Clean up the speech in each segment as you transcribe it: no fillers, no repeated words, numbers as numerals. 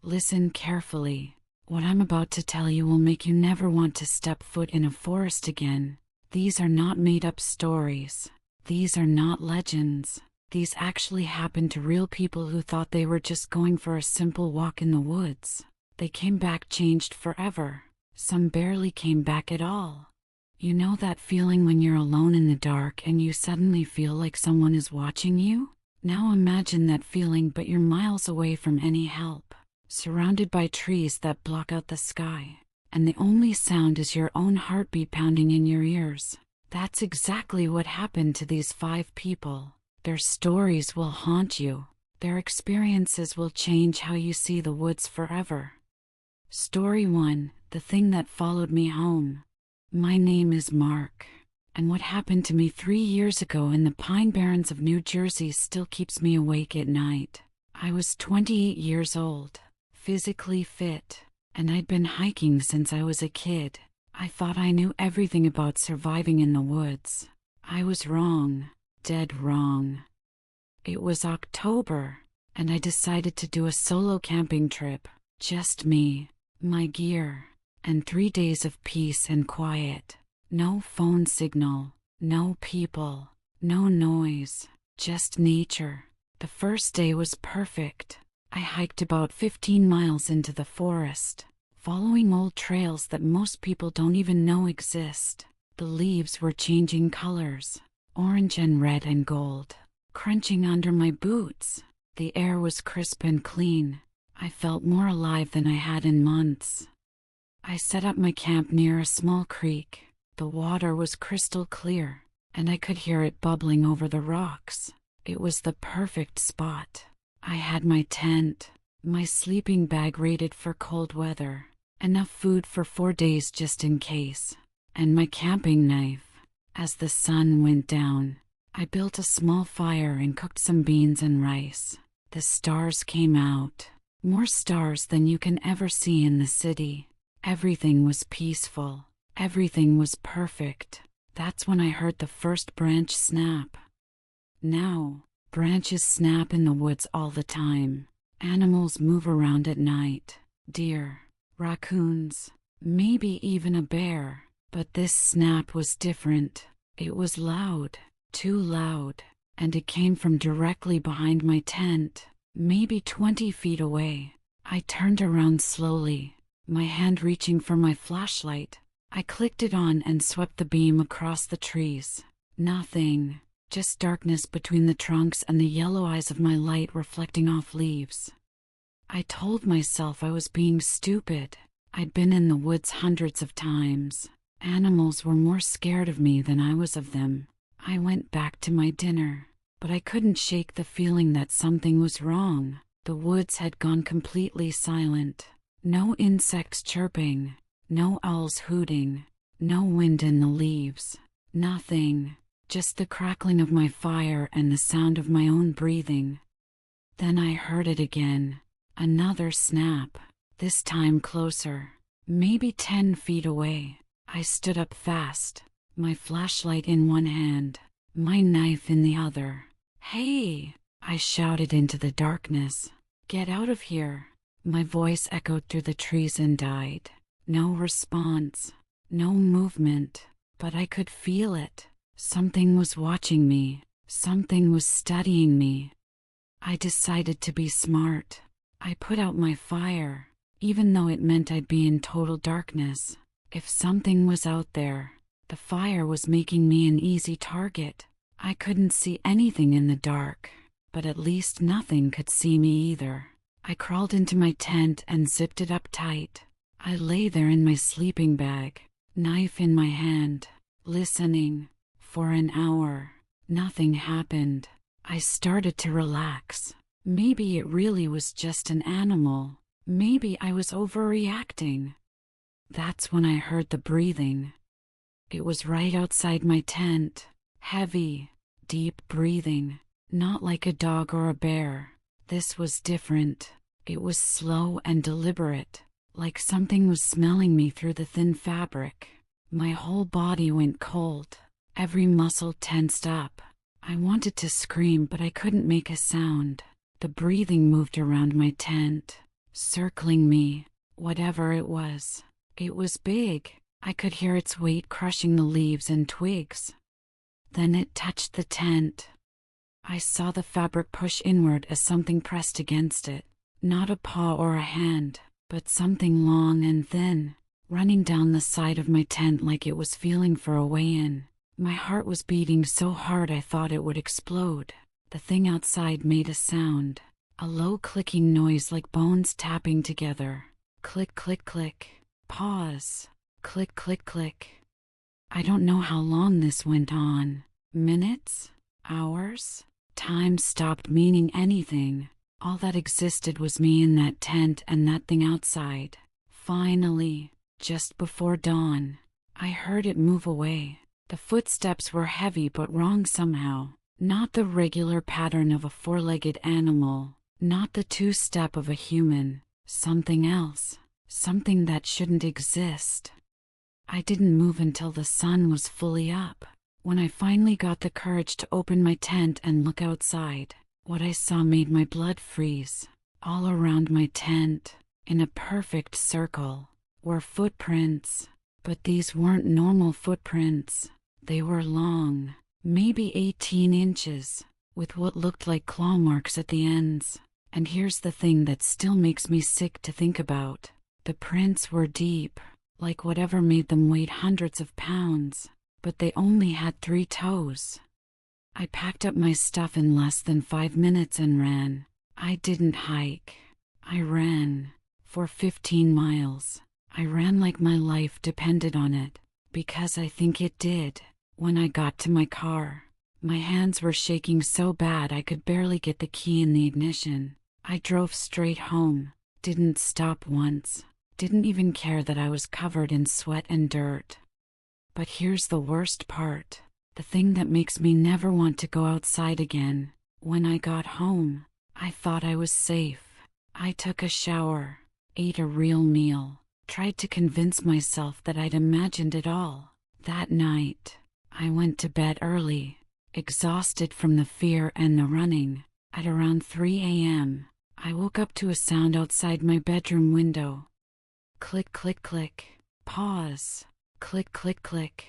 Listen carefully. What I'm about to tell you will make you never want to step foot in a forest again. These are not made-up stories. These are not legends. These actually happened to real people who thought they were just going for a simple walk in the woods. They came back changed forever. Some barely came back at all. You know that feeling when you're alone in the dark and you suddenly feel like someone is watching you? Now imagine that feeling, but you're miles away from any help, surrounded by trees that block out the sky, and the only sound is your own heartbeat pounding in your ears. That's exactly what happened to these 5 people. Their stories will haunt you. Their experiences will change how you see the woods forever. Story 1: The Thing That Followed Me Home. My name is Mark, and what happened to me 3 years ago in the Pine Barrens of New Jersey still keeps me awake at night. I was 28 years old, physically fit, and I'd been hiking since I was a kid. I thought I knew everything about surviving in the woods. I was wrong, dead wrong. It was October, and I decided to do a solo camping trip. Just me, my gear, and 3 days of peace and quiet. No phone signal, no people, no noise, just nature. The first day was perfect. I hiked about 15 miles into the forest, following old trails that most people don't even know exist. The leaves were changing colors, orange and red and gold, crunching under my boots. The air was crisp and clean. I felt more alive than I had in months. I set up my camp near a small creek. The water was crystal clear, and I could hear it bubbling over the rocks. It was the perfect spot. I had my tent, my sleeping bag rated for cold weather, enough food for 4 days just in case, and my camping knife. As the sun went down, I built a small fire and cooked some beans and rice. The stars came out, more stars than you can ever see in the city. Everything was peaceful. Everything was perfect. That's when I heard the first branch snap. Now, branches snap in the woods all the time. Animals move around at night. Deer, raccoons, maybe even a bear. But this snap was different. It was loud, too loud, and it came from directly behind my tent, maybe 20 feet away. I turned around slowly, my hand reaching for my flashlight. I clicked it on and swept the beam across the trees. Nothing, just darkness between the trunks and the yellow eyes of my light reflecting off leaves. I told myself I was being stupid. I'd been in the woods hundreds of times. Animals were more scared of me than I was of them. I went back to my dinner, but I couldn't shake the feeling that something was wrong. The woods had gone completely silent. No insects chirping. No owls hooting, no wind in the leaves, nothing, just the crackling of my fire and the sound of my own breathing. Then I heard it again, another snap, this time closer, maybe 10 feet away. I stood up fast, my flashlight in one hand, my knife in the other. "Hey!" I shouted into the darkness. "Get out of here!" My voice echoed through the trees and died. No response, no movement, but I could feel it. Something was watching me. Something was studying me. I decided to be smart. I put out my fire, even though it meant I'd be in total darkness. If something was out there, the fire was making me an easy target. I couldn't see anything in the dark, but at least nothing could see me either. I crawled into my tent and zipped it up tight. I lay there in my sleeping bag, knife in my hand, listening. For an hour, nothing happened. I started to relax. Maybe it really was just an animal. Maybe I was overreacting. That's when I heard the breathing. It was right outside my tent. Heavy, deep breathing. Not like a dog or a bear. This was different. It was slow and deliberate. Like something was smelling me through the thin fabric. My whole body went cold. Every muscle tensed up. I wanted to scream, but I couldn't make a sound. The breathing moved around my tent. circling me, whatever it was. It was big. I could hear its weight crushing the leaves and twigs. Then it touched the tent. I saw the fabric push inward as something pressed against it. Not a paw or a hand, but something long and thin, running down the side of my tent like it was feeling for a way in. My heart was beating so hard I thought it would explode. The thing outside made a sound, a low clicking noise like bones tapping together. Click, click, click. Pause. Click, click, click. I don't know how long this went on. Minutes? Hours? Time stopped meaning anything. All that existed was me in that tent and that thing outside. Finally, just before dawn, I heard it move away. The footsteps were heavy but wrong somehow. Not the regular pattern of a four-legged animal. Not the two-step of a human. Something else. Something that shouldn't exist. I didn't move until the sun was fully up. When I finally got the courage to open my tent and look outside, what I saw made my blood freeze. All around my tent, in a perfect circle, were footprints. But these weren't normal footprints. They were long, maybe 18 inches, with what looked like claw marks at the ends. And here's the thing that still makes me sick to think about. The prints were deep, like whatever made them weighed hundreds of pounds, but they only had 3 toes. I packed up my stuff in less than 5 minutes and ran. I didn't hike. I ran. For 15 miles. I ran like my life depended on it, because I think it did. When I got to my car, my hands were shaking so bad I could barely get the key in the ignition. I drove straight home, didn't stop once, didn't even care that I was covered in sweat and dirt. But here's the worst part, the thing that makes me never want to go outside again. When I got home, I thought I was safe. I took a shower, ate a real meal, tried to convince myself that I'd imagined it all. That night, I went to bed early, exhausted from the fear and the running. At around 3 a.m., I woke up to a sound outside my bedroom window. Click, click, click. Pause. Click, click, click.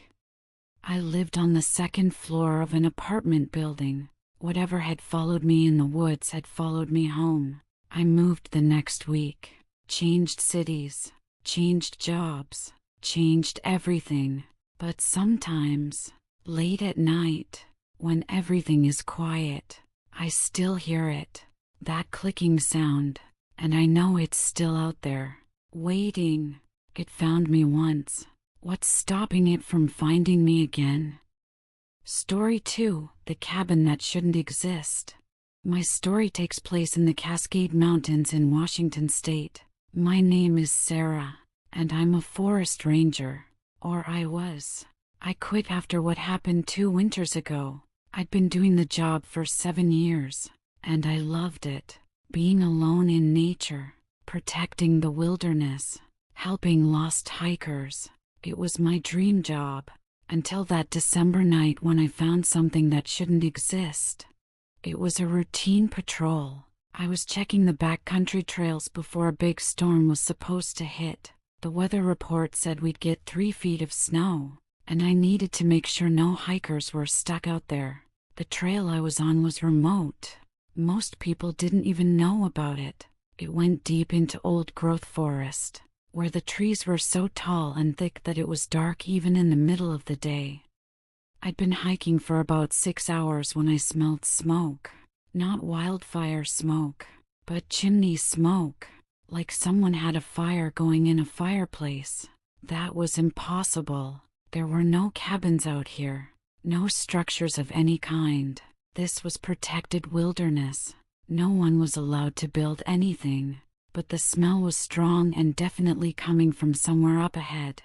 I lived on the second floor of an apartment building. Whatever had followed me in the woods had followed me home. I moved the next week, changed cities, changed jobs, changed everything. But sometimes, late at night, when everything is quiet, I still hear it, that clicking sound, and I know it's still out there, waiting. It found me once. What's stopping it from finding me again? Story 2, The Cabin That Shouldn't Exist. My story takes place in the Cascade Mountains in Washington State. My name is Sarah, and I'm a forest ranger. Or I was. I quit after what happened 2 winters ago. I'd been doing the job for 7 years, and I loved it. Being alone in nature, protecting the wilderness, helping lost hikers. It was my dream job, until that December night when I found something that shouldn't exist. It was a routine patrol. I was checking the backcountry trails before a big storm was supposed to hit. The weather report said we'd get 3 feet of snow, and I needed to make sure no hikers were stuck out there. The trail I was on was remote. Most people didn't even know about it. It went deep into old-growth forest, where the trees were so tall and thick that it was dark even in the middle of the day. I'd been hiking for about 6 hours when I smelled smoke. Not wildfire smoke, but chimney smoke. Like someone had a fire going in a fireplace. That was impossible. There were no cabins out here. No structures of any kind. This was protected wilderness. No one was allowed to build anything. But the smell was strong and definitely coming from somewhere up ahead.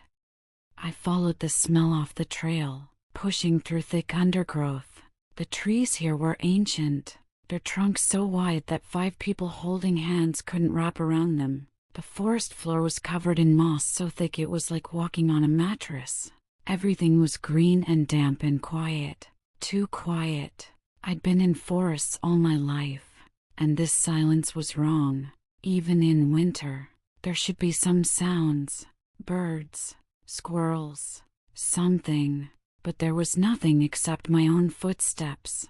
I followed the smell off the trail, pushing through thick undergrowth. The trees here were ancient. Their trunks so wide that 5 people holding hands couldn't wrap around them. The forest floor was covered in moss so thick it was like walking on a mattress. Everything was green and damp and quiet. Too quiet. I'd been in forests all my life, and this silence was wrong. Even in winter, there should be some sounds. Birds, squirrels, something. But there was nothing except my own footsteps.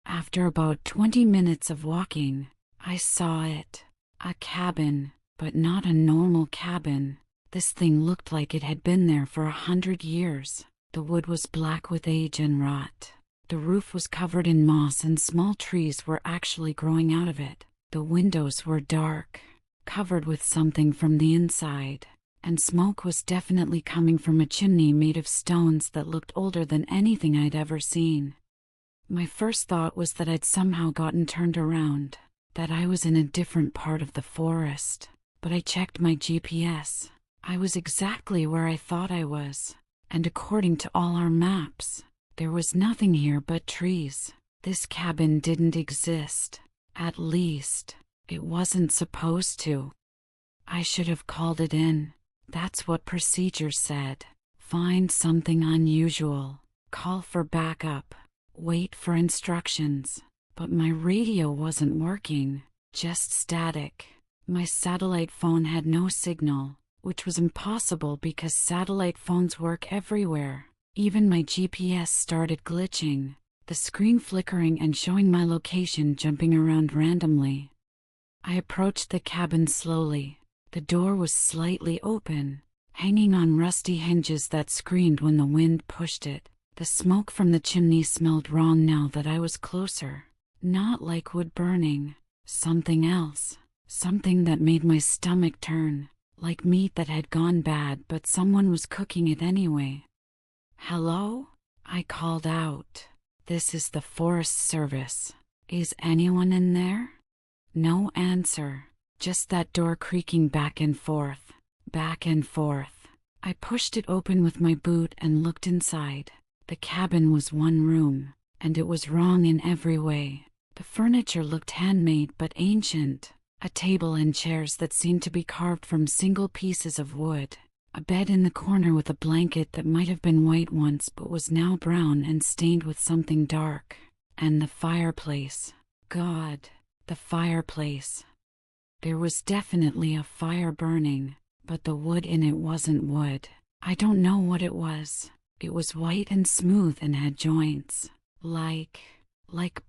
After about 20 minutes of walking, I saw it. A cabin, but not a normal cabin. This thing looked like it had been there for 100 years. The wood was black with age and rot. The roof was covered in moss and small trees were actually growing out of it. The windows were dark, covered with something from the inside, and smoke was definitely coming from a chimney made of stones that looked older than anything I'd ever seen. My first thought was that I'd somehow gotten turned around, that I was in a different part of the forest. But I checked my GPS. I was exactly where I thought I was, and according to all our maps, there was nothing here but trees. This cabin didn't exist. At least, it wasn't supposed to. I should have called it in. That's what procedure said. Find something unusual. Call for backup. Wait for instructions. But my radio wasn't working, just static. My satellite phone had no signal, which was impossible because satellite phones work everywhere. Even my GPS started glitching, the screen flickering and showing my location jumping around randomly. I approached the cabin slowly. The door was slightly open, hanging on rusty hinges that screamed when the wind pushed it. The smoke from the chimney smelled wrong now that I was closer. Not like wood burning, something else. Something that made my stomach turn, like meat that had gone bad but someone was cooking it anyway. "Hello?" I called out. "This is the Forest Service. Is anyone in there?" No answer, just that door creaking back and forth, back and forth. I pushed it open with my boot and looked inside. The cabin was one room, and it was wrong in every way. The furniture looked handmade but ancient. A table and chairs that seemed to be carved from single pieces of wood. A bed in the corner with a blanket that might have been white once but was now brown and stained with something dark. And the fireplace. God, the fireplace. There was definitely a fire burning, but the wood in it wasn't wood. I don't know what it was. It was white and smooth and had joints. Like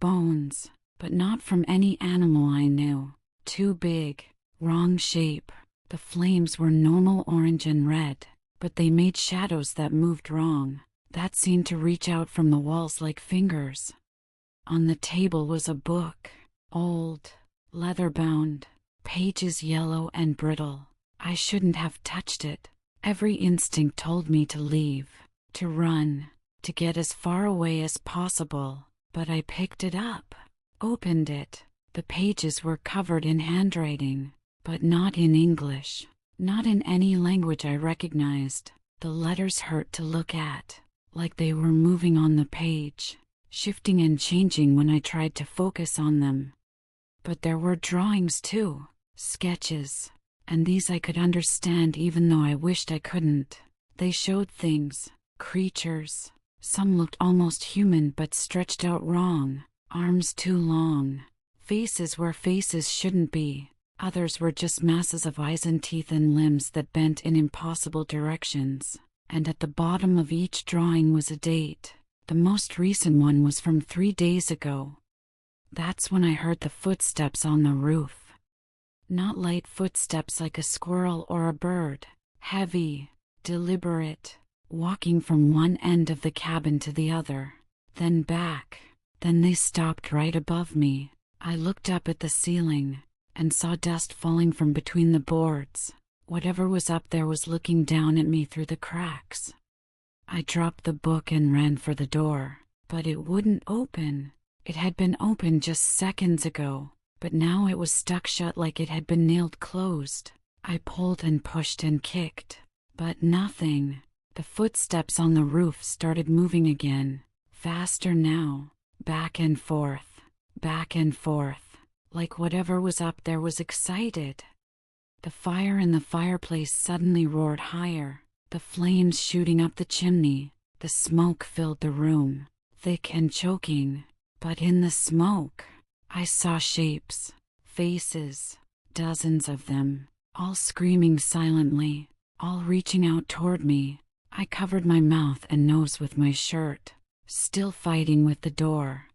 bones, but not from any animal I knew. Too big, wrong shape. The flames were normal orange and red, but they made shadows that moved wrong, that seemed to reach out from the walls like fingers. On the table was a book, old, leather-bound, pages yellow and brittle. I shouldn't have touched it. Every instinct told me to leave, to run, to get as far away as possible, but I picked it up, opened it. The pages were covered in handwriting, but not in English, not in any language I recognized. The letters hurt to look at, like they were moving on the page, shifting and changing when I tried to focus on them. But there were drawings too, sketches, and these I could understand even though I wished I couldn't. They showed things, creatures. Some looked almost human but stretched out wrong, arms too long. Faces where faces shouldn't be. Others were just masses of eyes and teeth and limbs that bent in impossible directions. And at the bottom of each drawing was a date. The most recent one was from 3 days ago. That's when I heard the footsteps on the roof. Not light footsteps like a squirrel or a bird. Heavy, deliberate, walking from one end of the cabin to the other. Then back. Then they stopped right above me. I looked up at the ceiling, and saw dust falling from between the boards. Whatever was up there was looking down at me through the cracks. I dropped the book and ran for the door, but it wouldn't open. It had been open just seconds ago, but now it was stuck shut like it had been nailed closed. I pulled and pushed and kicked, but nothing. The footsteps on the roof started moving again, faster now, back and forth. Back and forth, like whatever was up there was excited. The fire in the fireplace suddenly roared higher, the flames shooting up the chimney. The smoke filled the room, thick and choking. But in the smoke, I saw shapes, faces, Dozens of them, all screaming silently, all reaching out toward me. I covered my mouth and nose with my shirt, still fighting with the door.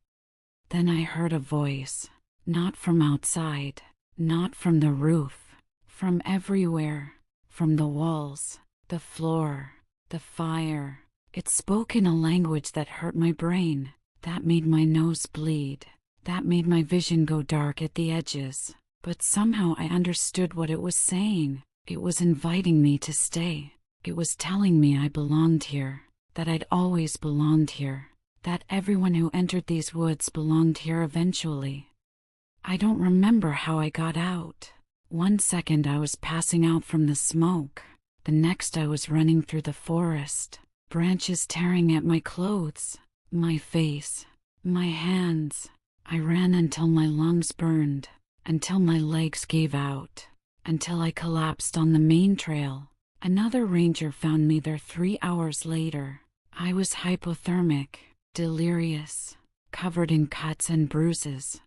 Then I heard a voice, not from outside, not from the roof, from everywhere, from the walls, the floor, the fire. It spoke in a language that hurt my brain, that made my nose bleed, that made my vision go dark at the edges. But somehow I understood what it was saying. It was inviting me to stay. It was telling me I belonged here, that I'd always belonged here, that everyone who entered these woods belonged here eventually. I don't remember how I got out. One second I was passing out from the smoke. The next I was running through the forest, branches tearing at my clothes, my face, my hands. I ran until my lungs burned, until my legs gave out, until I collapsed on the main trail. Another ranger found me there 3 hours later. I was hypothermic, delirious, covered in cuts and bruises.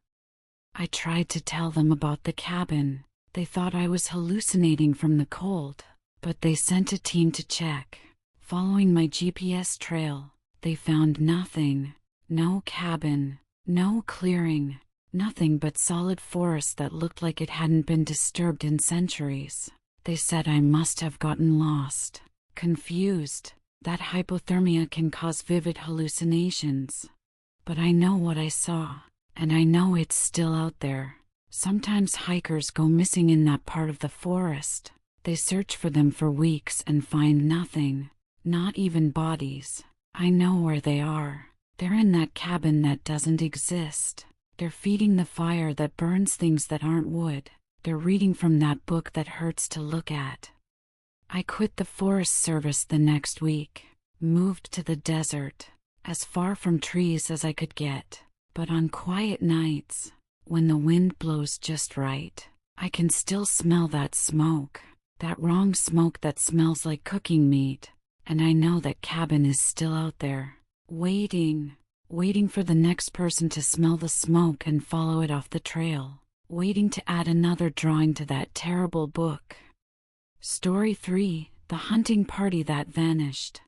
I tried to tell them about the cabin. They thought I was hallucinating from the cold, but they sent a team to check. Following my GPS trail, they found nothing. No cabin, no clearing, nothing but solid forest that looked like it hadn't been disturbed in centuries. They said I must have gotten lost, confused, that hypothermia can cause vivid hallucinations. But I know what I saw, and I know it's still out there. Sometimes hikers go missing in that part of the forest. They search for them for weeks and find nothing, not even bodies. I know where they are. They're in that cabin that doesn't exist. They're feeding the fire that burns things that aren't wood. They're reading from that book that hurts to look at. I quit the Forest Service the next week, moved to the desert, as far from trees as I could get. But on quiet nights, when the wind blows just right, I can still smell that smoke, that wrong smoke that smells like cooking meat. And I know that cabin is still out there, waiting for the next person to smell the smoke and follow it off the trail. Waiting to add another drawing to that terrible book. Story 3: The Hunting Party That Vanished.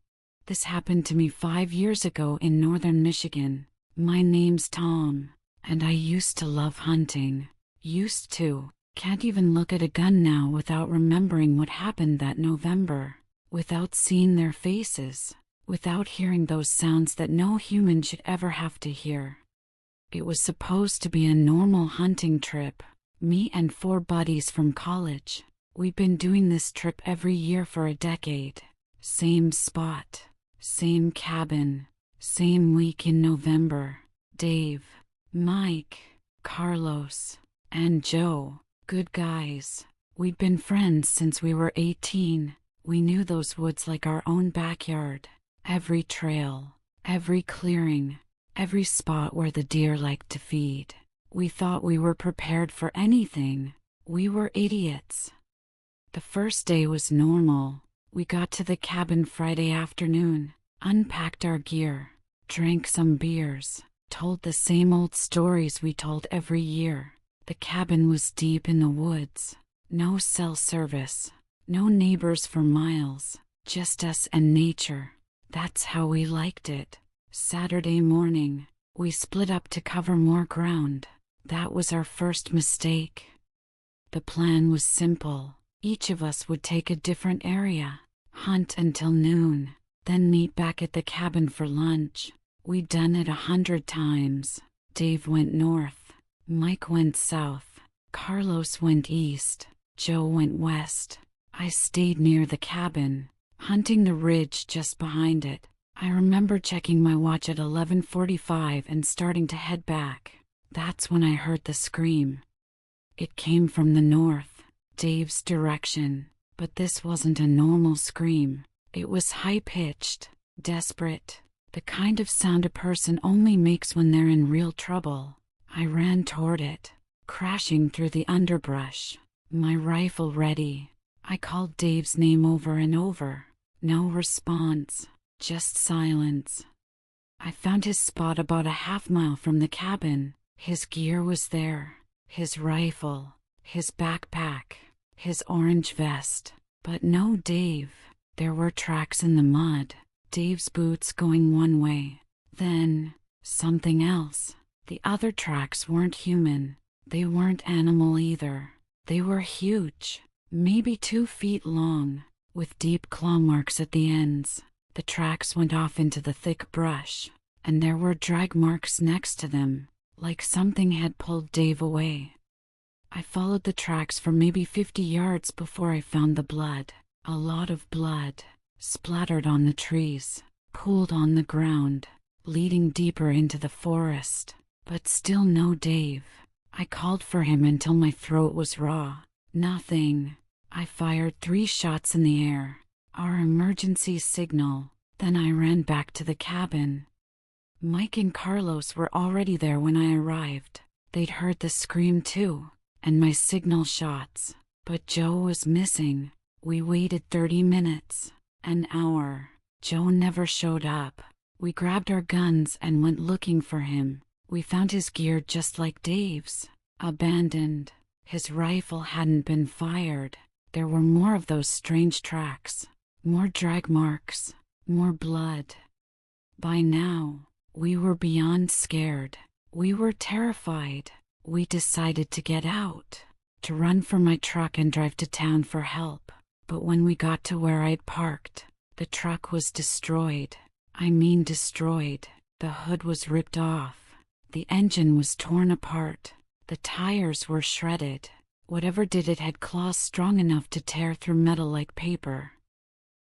This happened to me 5 years ago in northern Michigan. My name's Tom, and I used to love hunting. Used to. Can't even look at a gun now without remembering what happened that November, without seeing their faces, without hearing those sounds that no human should ever have to hear. It was supposed to be a normal hunting trip. Me and 4 buddies from college. We've been doing this trip every year for a decade. Same spot, same cabin, same week in November. Dave, Mike, Carlos, and Joe, good guys. We'd been friends since we were 18. We knew those woods like our own backyard. Every trail, every clearing, every spot where the deer liked to feed. We thought we were prepared for anything. We were idiots. The first day was normal. We got to the cabin Friday afternoon, unpacked our gear, drank some beers, told the same old stories we told every year. The cabin was deep in the woods. No cell service, no neighbors for miles, just us and nature. That's how we liked it. Saturday morning, we split up to cover more ground. That was our first mistake. The plan was simple. Each of us would take a different area, hunt until noon, then meet back at the cabin for lunch. We'd done it 100 times. Dave went north, Mike went south, Carlos went east, Joe went west. I stayed near the cabin, hunting the ridge just behind it. I remember checking my watch at 11:45 and starting to head back. That's when I heard the scream. It came from the north, Dave's direction, but this wasn't a normal scream. It was high-pitched, desperate, the kind of sound a person only makes when they're in real trouble. I ran toward it, crashing through the underbrush, my rifle ready. I called Dave's name over and over. No response. Just silence. I found his spot about a half-mile from the cabin. His gear was there, his rifle, his backpack, his orange vest. But no Dave. There were tracks in the mud, Dave's boots going one way, then something else. The other tracks weren't human. They weren't animal either. They were huge, maybe 2 feet long, with deep claw marks at the ends. The tracks went off into the thick brush, and there were drag marks next to them, like something had pulled Dave away. I followed the tracks for maybe 50 yards before I found the blood. A lot of blood, splattered on the trees, pooled on the ground, leading deeper into the forest. But still no Dave. I called for him until my throat was raw. Nothing. I fired 3 shots in the air, our emergency signal. Then I ran back to the cabin. Mike and Carlos were already there when I arrived. They'd heard the scream too, and my signal shots. But Joe was missing. We waited 30 minutes, an hour. Joe never showed up. We grabbed our guns and went looking for him. We found his gear just like Dave's, abandoned. His rifle hadn't been fired. There were more of those strange tracks, more drag marks, more blood. By now, we were beyond scared. We were terrified. We decided to get out, to run for my truck and drive to town for help. But when we got to where I'd parked, the truck was destroyed. I mean destroyed. The hood was ripped off. The engine was torn apart. The tires were shredded. Whatever did it had claws strong enough to tear through metal like paper.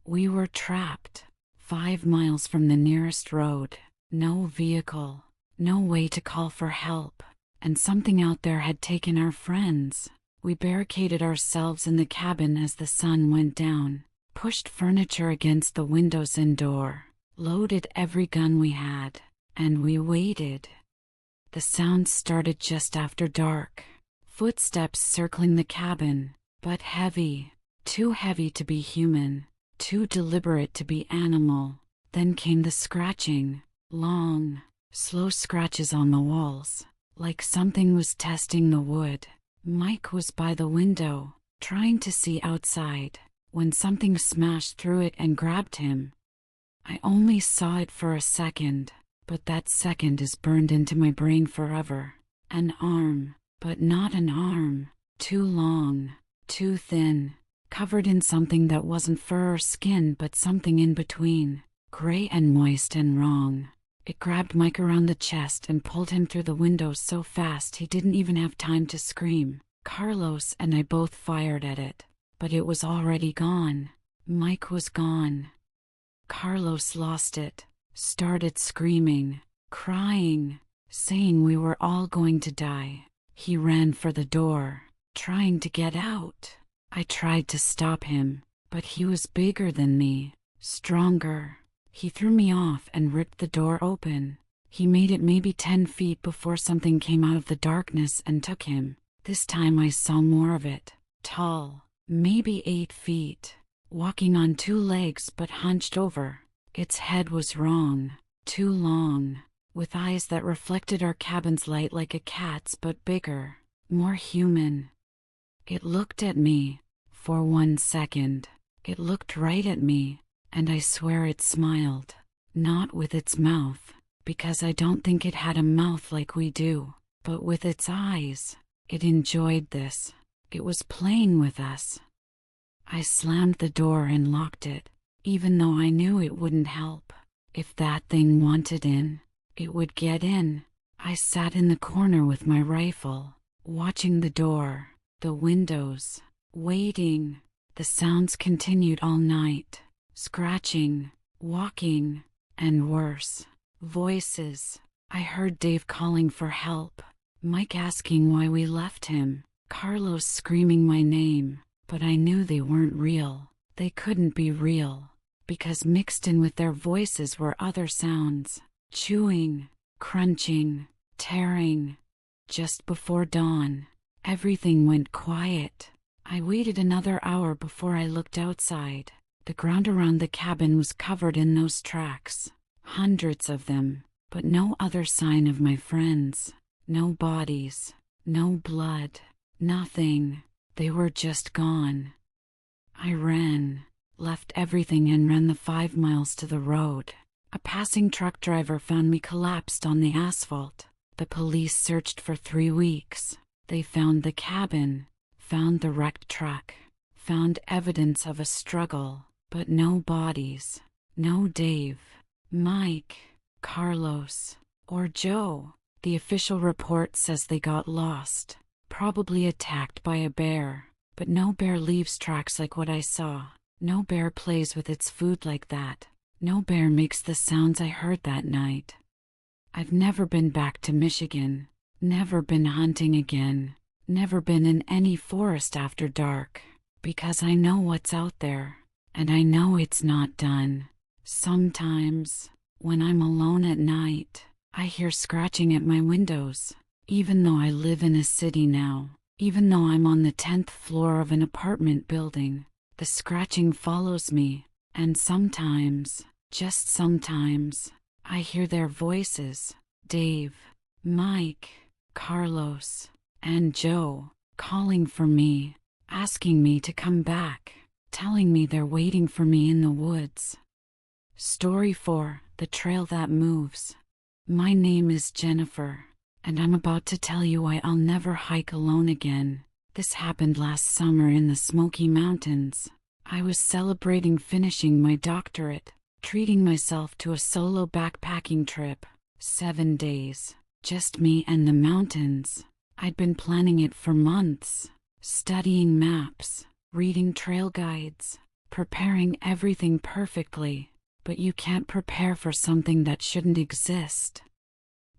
We were trapped, 5 miles from the nearest road. No vehicle, no way to call for help, and something out there had taken our friends. We barricaded ourselves in the cabin as the sun went down, pushed furniture against the windows and door, loaded every gun we had, and we waited. The sounds started just after dark. Footsteps circling the cabin, but heavy, too heavy to be human, too deliberate to be animal. Then came the scratching, long, slow scratches on the walls, like something was testing the wood. Mike was by the window, trying to see outside, when something smashed through it and grabbed him. I only saw it for a second, but that second is burned into my brain forever. An arm, but not an arm, too long, too thin, covered in something that wasn't fur or skin but something in between, gray and moist and wrong. It grabbed Mike around the chest and pulled him through the window so fast he didn't even have time to scream. Carlos and I both fired at it, but it was already gone. Mike was gone. Carlos lost it, started screaming, crying, saying we were all going to die. He ran for the door, trying to get out. I tried to stop him, but he was bigger than me, stronger. He threw me off and ripped the door open. He made it maybe 10 feet before something came out of the darkness and took him. This time I saw more of it. Tall, maybe 8 feet, walking on 2 legs but hunched over. Its head was wrong, too long, with eyes that reflected our cabin's light like a cat's but bigger, more human. It looked at me, for 1 second. It looked right at me, and I swear it smiled. Not with its mouth, because I don't think it had a mouth like we do, but with its eyes. It enjoyed this. It was playing with us. I slammed the door and locked it, even though I knew it wouldn't help. If that thing wanted in, it would get in. I sat in the corner with my rifle, watching the door, the windows, waiting. The sounds continued all night. Scratching, walking, and worse. Voices. I heard Dave calling for help, Mike asking why we left him, Carlos screaming my name, but I knew they weren't real. They couldn't be real, because mixed in with their voices were other sounds. Chewing, crunching, tearing. Just before dawn, everything went quiet. I waited another hour before I looked outside. The ground around the cabin was covered in those tracks, hundreds of them, but no other sign of my friends. No bodies, no blood, Nothing. They were just gone. I ran, left everything and ran the 5 miles to the road. A passing truck driver found me collapsed on the asphalt. The police searched for 3 weeks. They found the cabin, found the wrecked truck, found evidence of a struggle, but no bodies. No Dave, Mike, Carlos, or Joe. The official report says they got lost, probably attacked by a bear. But no bear leaves tracks like what I saw. No bear plays with its food like that. No bear makes the sounds I heard that night. I've never been back to Michigan. Never been hunting again. Never been in any forest after dark. Because I know what's out there. And I know it's not done. Sometimes, when I'm alone at night, I hear scratching at my windows. Even though I live in a city now. Even though I'm on the 10th floor of an apartment building, the scratching follows me, and sometimes, just sometimes, I hear their voices, Dave, Mike, Carlos, and Joe, calling for me, asking me to come back, telling me they're waiting for me in the woods. Story 4, The Trail That Moves. My name is Jennifer. And I'm about to tell you why I'll never hike alone again. This happened last summer in the Smoky Mountains. I was celebrating finishing my doctorate, treating myself to a solo backpacking trip. 7 days. Just me and the mountains. I'd been planning it for months. Studying maps, reading trail guides, preparing everything perfectly. But you can't prepare for something that shouldn't exist.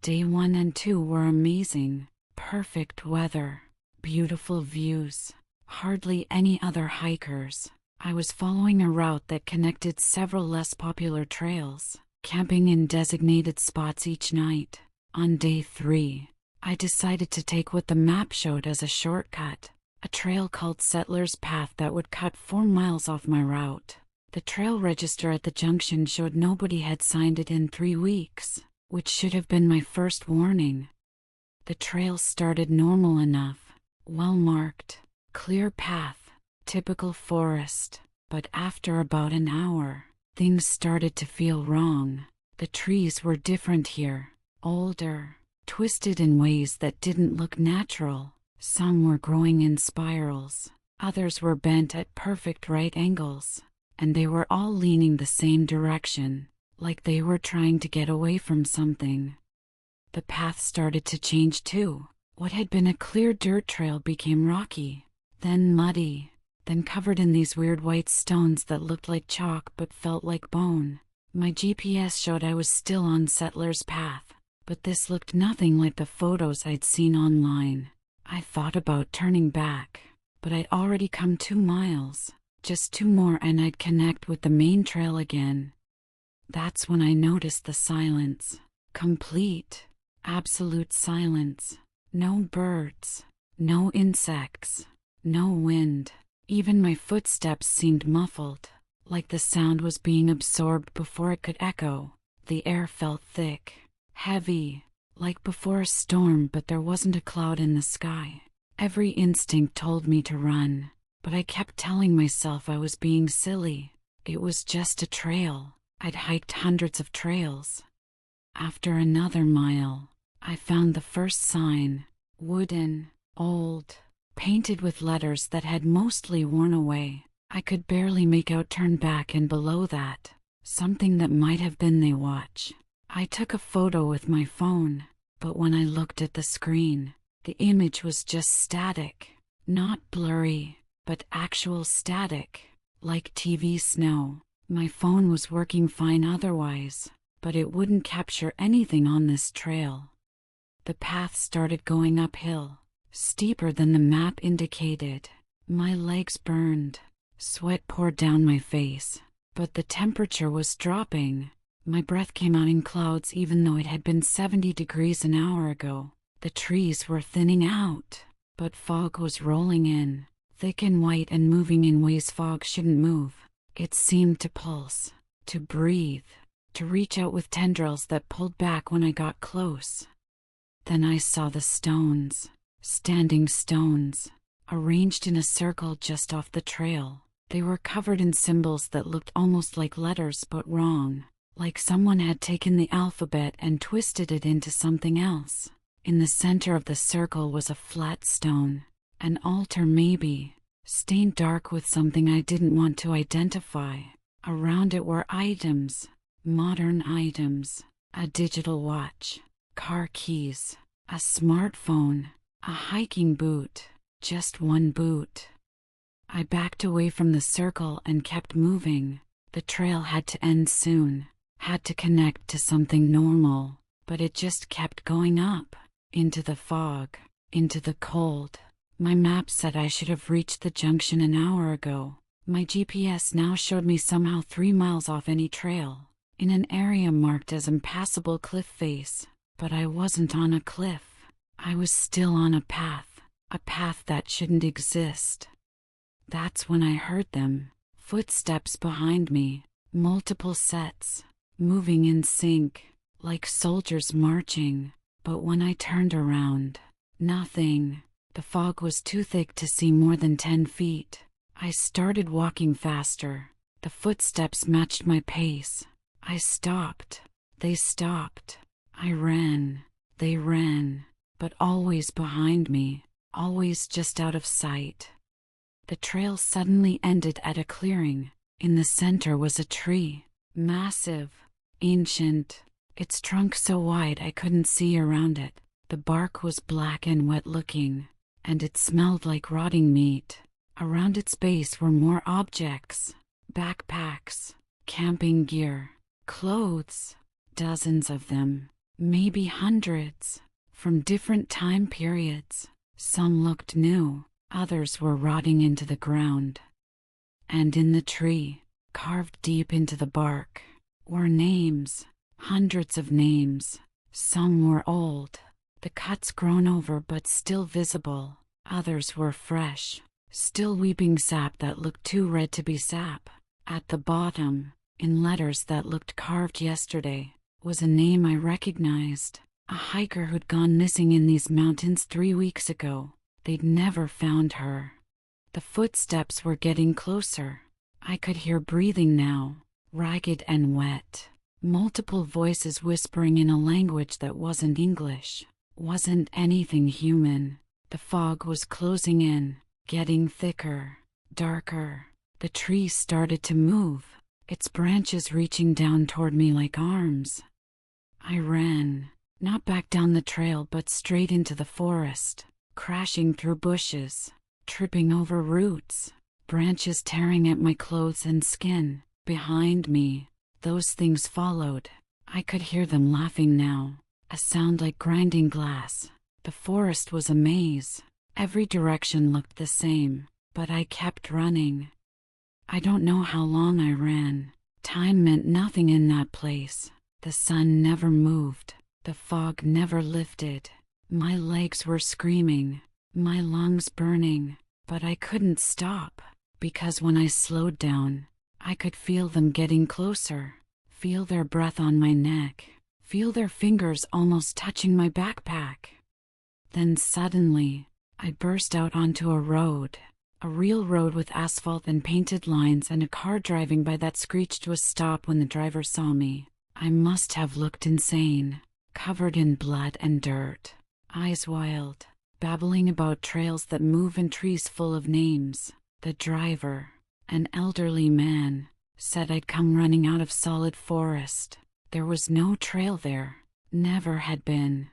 Day 1 and 2 were amazing. Perfect weather. Beautiful views. Hardly any other hikers. I was following a route that connected several less popular trails, camping in designated spots each night. On day 3, I decided to take what the map showed as a shortcut, a trail called Settler's Path that would cut 4 miles off my route. The trail register at the junction showed nobody had signed it in 3 weeks. Which should have been my first warning. The trail started normal enough, well-marked, clear path, typical forest, but after about an hour, things started to feel wrong. The trees were different here, older, twisted in ways that didn't look natural. Some were growing in spirals, others were bent at perfect right angles, and they were all leaning the same direction. Like they were trying to get away from something. The path started to change too. What had been a clear dirt trail became rocky, then muddy, then covered in these weird white stones that looked like chalk but felt like bone. My GPS showed I was still on Settler's Path, but this looked nothing like the photos I'd seen online. I thought about turning back, but I'd already come 2 miles, just 2 more and I'd connect with the main trail again. That's when I noticed the silence. Complete, absolute silence. No birds, no insects, no wind. Even my footsteps seemed muffled, like the sound was being absorbed before it could echo. The air felt thick, heavy, like before a storm, but there wasn't a cloud in the sky. Every instinct told me to run, but I kept telling myself I was being silly. It was just a trail. I'd hiked hundreds of trails. After another mile, I found the first sign, wooden, old, painted with letters that had mostly worn away. I could barely make out turn back, and below that, something that might have been they watch. I took a photo with my phone, but when I looked at the screen, the image was just static. Not blurry, but actual static, like TV snow. My phone was working fine otherwise, but it wouldn't capture anything on this trail. The path started going uphill, steeper than the map indicated. My legs burned. Sweat poured down my face, but the temperature was dropping. My breath came out in clouds even though it had been 70 degrees an hour ago. The trees were thinning out, but fog was rolling in, thick and white and moving in ways fog shouldn't move. It seemed to pulse, to breathe, to reach out with tendrils that pulled back when I got close. Then I saw the stones. Standing stones, arranged in a circle just off the trail. They were covered in symbols that looked almost like letters but wrong, like someone had taken the alphabet and twisted it into something else. In the center of the circle was a flat stone, an altar maybe, stained dark with something I didn't want to identify. Around it were items, modern items, a digital watch, car keys, a smartphone, a hiking boot, just one boot. I backed away from the circle and kept moving. The trail had to end soon, had to connect to something normal, but it just kept going up, into the fog, into the cold. My map said I should have reached the junction an hour ago. My GPS now showed me somehow 3 miles off any trail, in an area marked as impassable cliff face, but I wasn't on a cliff. I was still on a path that shouldn't exist. That's when I heard them, footsteps behind me, multiple sets, moving in sync, like soldiers marching. But when I turned around, nothing. The fog was too thick to see more than 10 feet. I started walking faster. The footsteps matched my pace. I stopped. They stopped. I ran. They ran. But always behind me, always just out of sight. The trail suddenly ended at a clearing. In the center was a tree, massive, ancient, its trunk so wide I couldn't see around it. The bark was black and wet-looking, and it smelled like rotting meat. Around its base were more objects, backpacks, camping gear, clothes, dozens of them, maybe hundreds. From different time periods. Some looked new, others were rotting into the ground. And in the tree, carved deep into the bark, were names, hundreds of names. Some were old, the cuts grown over but still visible. Others were fresh, still weeping sap that looked too red to be sap. At the bottom, in letters that looked carved yesterday, was a name I recognized. A hiker who'd gone missing in these mountains 3 weeks ago. They'd never found her. The footsteps were getting closer. I could hear breathing now, ragged and wet. Multiple voices whispering in a language that wasn't English, wasn't anything human. The fog was closing in, getting thicker, darker. The tree started to move, its branches reaching down toward me like arms. I ran. Not back down the trail but straight into the forest, crashing through bushes, tripping over roots, branches tearing at my clothes and skin. Behind me, those things followed. I could hear them laughing now, a sound like grinding glass. The forest was a maze. Every direction looked the same, but I kept running. I don't know how long I ran. Time meant nothing in that place. The sun never moved. The fog never lifted. My legs were screaming, my lungs burning, but I couldn't stop, because when I slowed down, I could feel them getting closer, feel their breath on my neck, feel their fingers almost touching my backpack. Then suddenly, I burst out onto a road, a real road with asphalt and painted lines, and a car driving by that screeched to a stop when the driver saw me. I must have looked insane. Covered in blood and dirt, eyes wild, babbling about trails that move and trees full of names. The driver, an elderly man, said I'd come running out of solid forest. There was no trail there, never had been.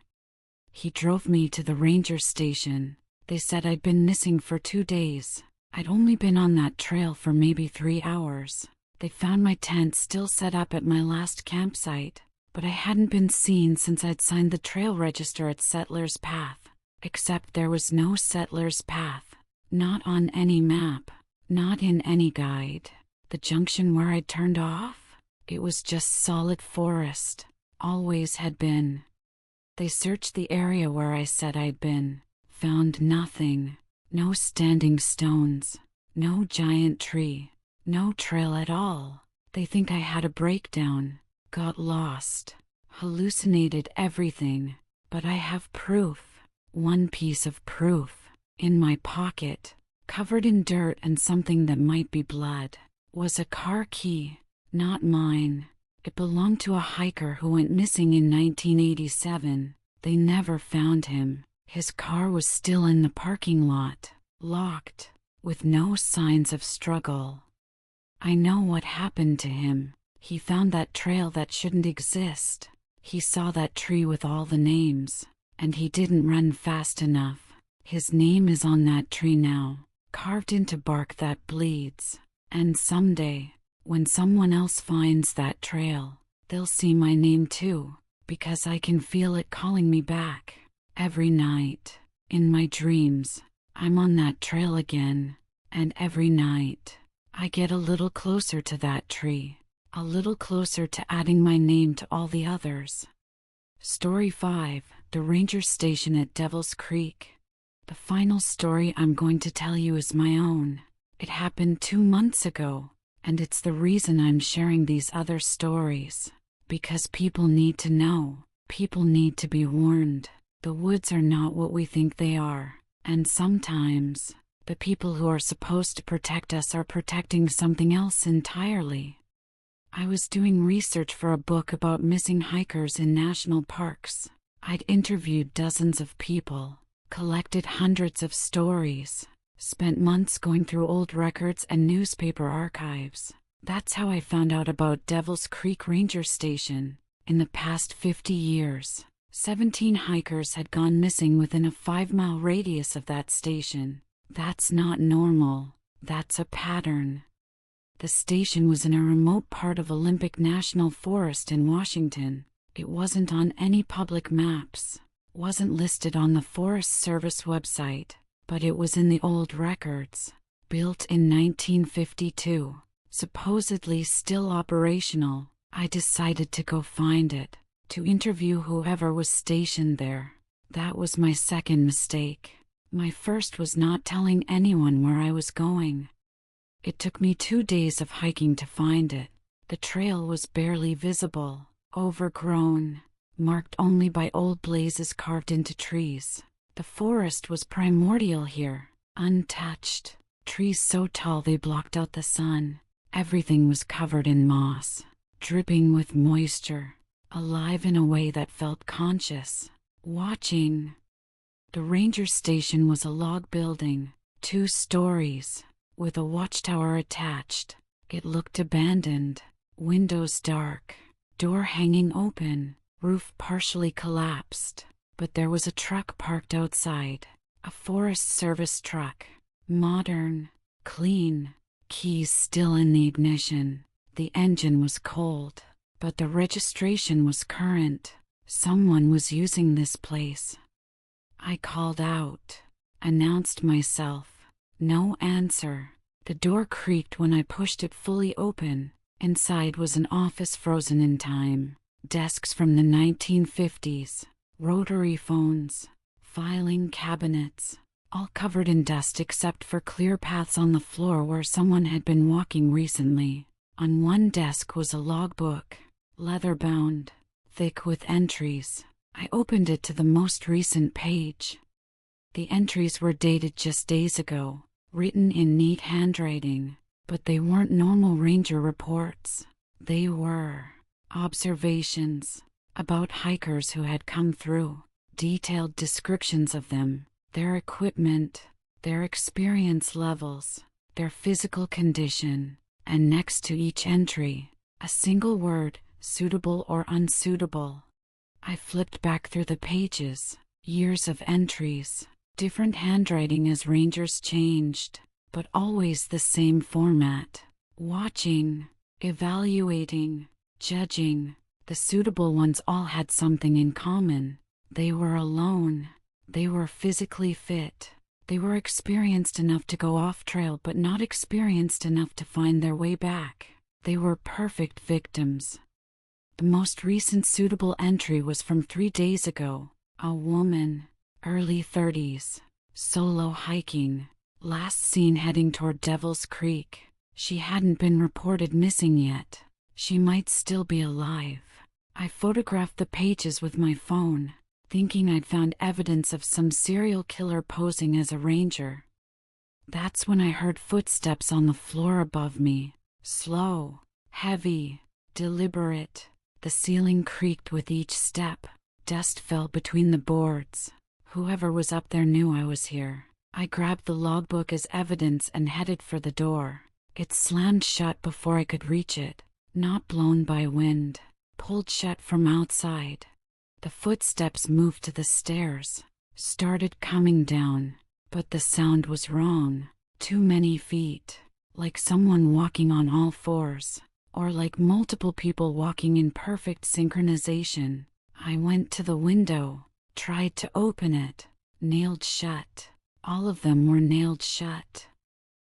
He drove me to the ranger station. They said I'd been missing for 2 days. I'd only been on that trail for maybe 3 hours. They found my tent still set up at my last campsite. But I hadn't been seen since I'd signed the trail register at Settler's Path. Except there was no Settler's Path. Not on any map. Not in any guide. The junction where I'd turned off? It was just solid forest. Always had been. They searched the area where I said I'd been. Found nothing. No standing stones. No giant tree. No trail at all. They think I had a breakdown. Got lost, hallucinated everything, but I have proof. One piece of proof. In my pocket, covered in dirt and something that might be blood, was a car key. Not mine. It belonged to a hiker who went missing in 1987. They never found him. His car was still in the parking lot, locked, with no signs of struggle. I know what happened to him. He found that trail that shouldn't exist. He saw that tree with all the names, and he didn't run fast enough. His name is on that tree now, carved into bark that bleeds. And someday, when someone else finds that trail, they'll see my name too, because I can feel it calling me back. Every night, in my dreams, I'm on that trail again, and every night, I get a little closer to that tree, a little closer to adding my name to all the others. Story 5, The Ranger Station at Devil's Creek. The final story I'm going to tell you is my own. It happened 2 months ago, and it's the reason I'm sharing these other stories. Because people need to know. People need to be warned. The woods are not what we think they are, and sometimes, the people who are supposed to protect us are protecting something else entirely. I was doing research for a book about missing hikers in national parks. I'd interviewed dozens of people, collected hundreds of stories, spent months going through old records and newspaper archives. That's how I found out about Devil's Creek Ranger Station. In the past 50 years, 17 hikers had gone missing within a 5-mile radius of that station. That's not normal. That's a pattern. The station was in a remote part of Olympic National Forest in Washington. It wasn't on any public maps, wasn't listed on the Forest Service website, but it was in the old records. Built in 1952, supposedly still operational. I decided to go find it, to interview whoever was stationed there. That was my second mistake. My first was not telling anyone where I was going. It took me 2 days of hiking to find it. The trail was barely visible, overgrown, marked only by old blazes carved into trees. The forest was primordial here, untouched. Trees so tall they blocked out the sun. Everything was covered in moss, dripping with moisture, alive in a way that felt conscious, watching. The ranger station was a log building, 2 stories, with a watchtower attached. It looked abandoned, windows dark, door hanging open, roof partially collapsed. But there was a truck parked outside, a Forest Service truck, modern, clean, keys still in the ignition. The engine was cold, but the registration was current. Someone was using this place. I called out, announced myself. No answer. The door creaked when I pushed it fully open. Inside was an office frozen in time. Desks from the 1950s, rotary phones, filing cabinets, all covered in dust except for clear paths on the floor where someone had been walking recently. On one desk was a logbook, leather-bound, thick with entries. I opened it to the most recent page. The entries were dated just days ago, written in neat handwriting, but they weren't normal ranger reports. They were observations about hikers who had come through, detailed descriptions of them, their equipment, their experience levels, their physical condition, and next to each entry, a single word, suitable or unsuitable. I flipped back through the pages, years of entries, different handwriting as rangers changed, but always the same format. Watching, evaluating, judging. The suitable ones all had something in common. They were alone. They were physically fit. They were experienced enough to go off trail but not experienced enough to find their way back. They were perfect victims. The most recent suitable entry was from 3 days ago. A woman, early 30s, solo hiking, last seen heading toward Devil's Creek. She hadn't been reported missing yet. She might still be alive. I photographed the pages with my phone. thinking I'd found evidence of some serial killer posing as a ranger. That's when I heard footsteps on the floor above me. Slow, heavy, deliberate. The ceiling creaked with each step. Dust fell between the boards. Whoever was up there knew I was here. I grabbed the logbook as evidence and headed for the door. It slammed shut before I could reach it. Not blown by wind. Pulled shut from outside. The footsteps moved to the stairs. Started coming down. But the sound was wrong. Too many feet. Like someone walking on all fours. Or like multiple people walking in perfect synchronization. I went to the window. Tried to open it. Nailed shut. All of them were nailed shut.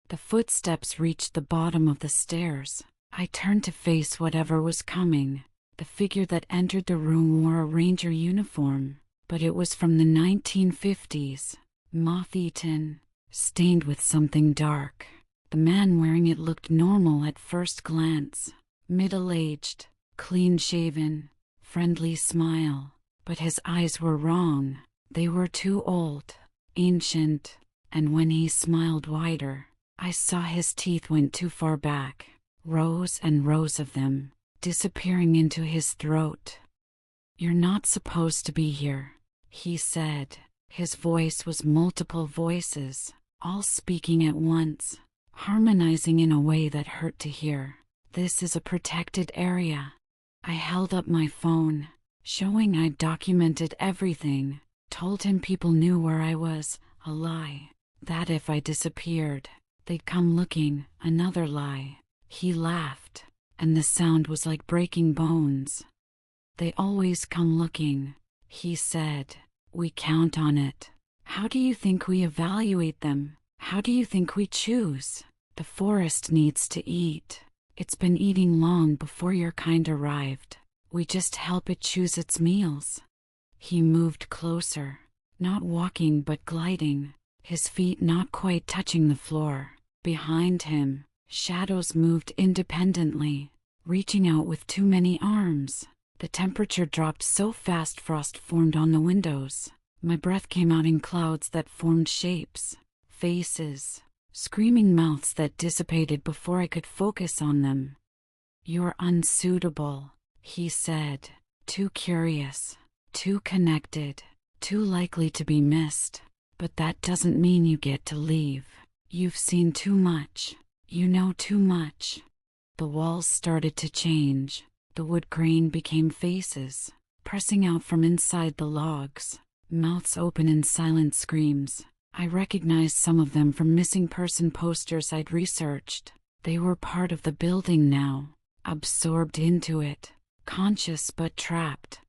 The footsteps reached the bottom of the stairs. I turned to face whatever was coming. The figure that entered the room wore a ranger uniform, but it was from the 1950s. Moth-eaten, stained with something dark. The man wearing it looked normal at first glance. Middle-aged, clean-shaven, friendly smile. But his eyes were wrong. They were too old, ancient, and when he smiled wider, I saw his teeth went too far back. Rows and rows of them, disappearing into his throat. "You're not supposed to be here," he said. His voice was multiple voices, all speaking at once, harmonizing in a way that hurt to hear. "This is a protected area." I held up my phone, showing I'd documented everything, told him people knew where I was, a lie. That if I disappeared, they'd come looking, another lie. He laughed, and the sound was like breaking bones. "They always come looking," he said. "We count on it. How do you think we evaluate them? How do you think we choose? The forest needs to eat. It's been eating long before your kind arrived. We just help it choose its meals." He moved closer, not walking but gliding, his feet not quite touching the floor. Behind him, shadows moved independently, reaching out with too many arms. The temperature dropped so fast frost formed on the windows. My breath came out in clouds that formed shapes, faces, screaming mouths that dissipated before I could focus on them. "You're unsuitable," he said. "Too curious, too connected, too likely to be missed. But that doesn't mean you get to leave. You've seen too much. You know too much." The walls started to change. The wood grain became faces, pressing out from inside the logs, mouths open in silent screams. I recognized some of them from missing person posters I'd researched. They were part of the building now, absorbed into it, conscious but trapped.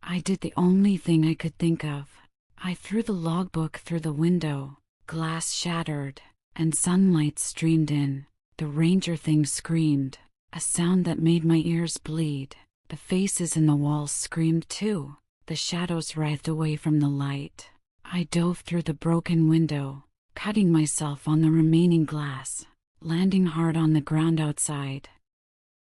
I did the only thing I could think of. I threw the logbook through the window. Glass shattered, and sunlight streamed in. The ranger thing screamed, a sound that made my ears bleed. The faces in the walls screamed too. The shadows writhed away from the light. I dove through the broken window, cutting myself on the remaining glass, landing hard on the ground outside.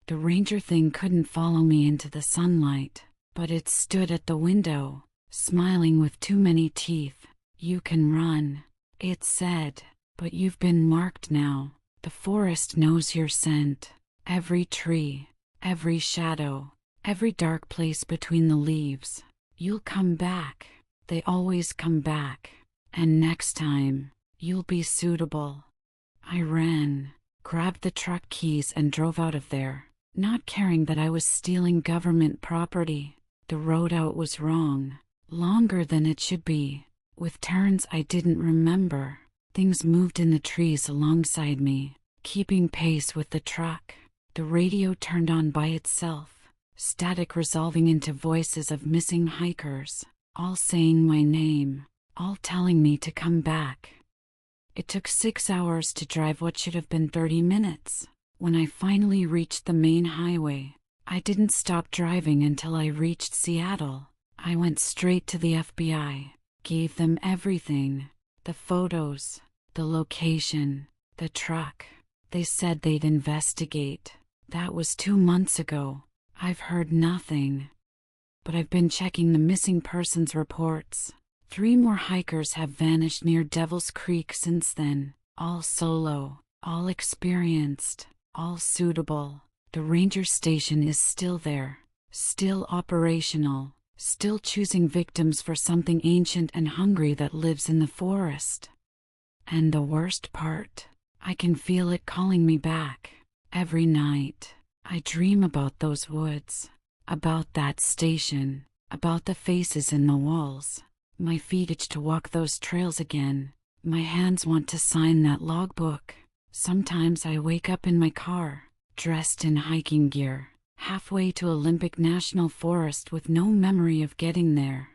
The ranger thing couldn't follow me into the sunlight, but it stood at the window, smiling with too many teeth. "You can run," it said, "but you've been marked now. The forest knows your scent. Every tree, every shadow, every dark place between the leaves. You'll come back. They always come back. And next time, you'll be suitable." I ran, grabbed the truck keys and drove out of there, not caring that I was stealing government property. The road out was wrong, longer than it should be, with turns I didn't remember. Things moved in the trees alongside me, keeping pace with the truck. The radio turned on by itself, static resolving into voices of missing hikers, all saying my name, all telling me to come back. It took 6 hours to drive what should have been 30 minutes. When I finally reached the main highway, I didn't stop driving until I reached Seattle. I went straight to the FBI, gave them everything, the photos, the location, the truck. They said they'd investigate. That was 2 months ago. I've heard nothing. but I've been checking the missing persons reports. 3 more hikers have vanished near Devil's Creek since then, all solo, all experienced, all suitable. The ranger station is still there, still operational, still choosing victims for something ancient and hungry that lives in the forest. And the worst part, I can feel it calling me back. Every night, I dream about those woods, about that station, about the faces in the walls. My feet itch to walk those trails again. My hands want to sign that logbook. Sometimes I wake up in my car, dressed in hiking gear, halfway to Olympic National Forest with no memory of getting there.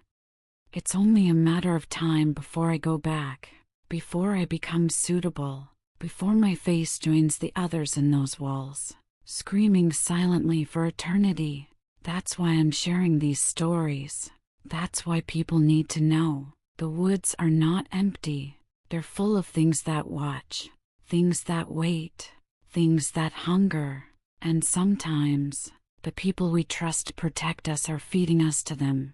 It's only a matter of time before I go back, before I become suitable, before my face joins the others in those walls, screaming silently for eternity. That's why I'm sharing these stories. That's why people need to know. The woods are not empty. They're full of things that watch, things that wait, things that hunger. And sometimes, the people we trust protect us are feeding us to them.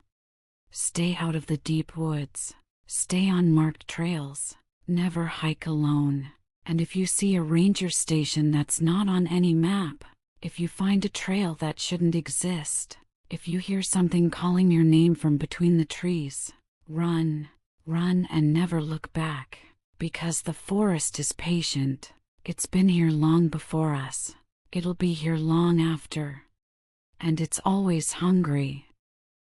Stay out of the deep woods. Stay on marked trails. Never hike alone. And if you see a ranger station that's not on any map, if you find a trail that shouldn't exist, if you hear something calling your name from between the trees, run, run and never look back. Because the forest is patient. It's been here long before us. It'll be here long after. And it's always hungry.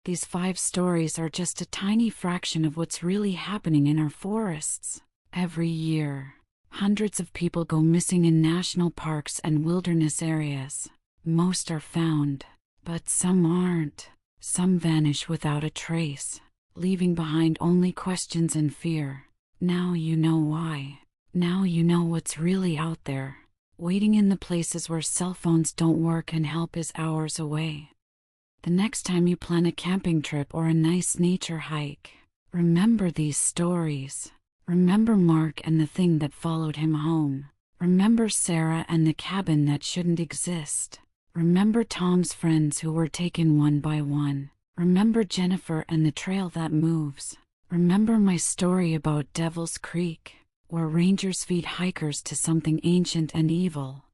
These 5 stories are just a tiny fraction of what's really happening in our forests. Every year, hundreds of people go missing in national parks and wilderness areas. Most are found, but some aren't. Some vanish without a trace, leaving behind only questions and fear. Now you know why. Now you know what's really out there, waiting in the places where cell phones don't work and help is hours away. The next time you plan a camping trip or a nice nature hike, remember these stories. Remember Mark and the thing that followed him home. Remember Sarah and the cabin that shouldn't exist. Remember Tom's friends who were taken one by one. Remember Jennifer and the trail that moves. Remember my story about Devil's Creek, where rangers feed hikers to something ancient and evil.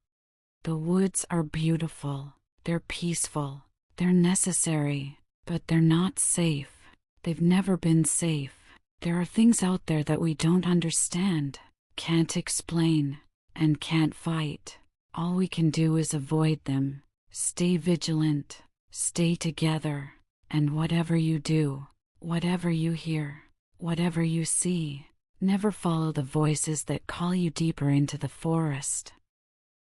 The woods are beautiful. They're peaceful. They're necessary. But they're not safe. They've never been safe. There are things out there that we don't understand, can't explain, and can't fight. All we can do is avoid them. Stay vigilant. Stay together. And whatever you do, whatever you hear, whatever you see, never follow the voices that call you deeper into the forest.